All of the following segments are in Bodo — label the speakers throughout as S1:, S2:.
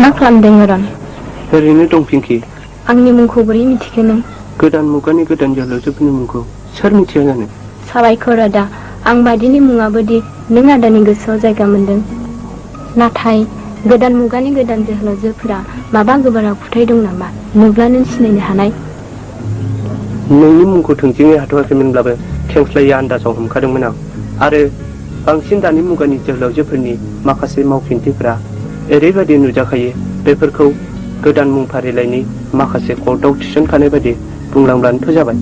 S1: मा खालामदों अरन?
S2: ओरैनो दं पिंकि।
S1: आंनि मुंखौ बोरै मिथिखो नों?
S2: गोदान मुगानि गोदान जोहोलावजोफोरनि मुंखौ सोर मिथिया जानो?
S1: साबायखर आदा, आं बादिनि मुङाबोदि नों आदानि गोसोआव जायगा मोनदों। नाथाय गोदान मुगानि गोदान जोहोलावजोफोरा माबा गोबार आखुथाय दं नामा? नुब्लानो सिनायनो हानाय।
S2: नोंनि मुंखौ थोंजोङै हाथ'वाखैमोनब्लाबो खेंस्लायै आन्दाजाव हमखादोंमोन आं। आरो बांसिन दानि मुगानि जोहोलावजोफोरनि माखासे मावफिन्थिफोरा ओरैबायदि नुजाखायो, बेफोरखौ गोदान मुं फारिलाइनि माखासे कर्टआव थिसनखानाय बायदि बुंलांब्लानोथ' जाबाय।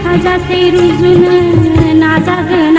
S1: हाजासे रुजुनो नाजागोन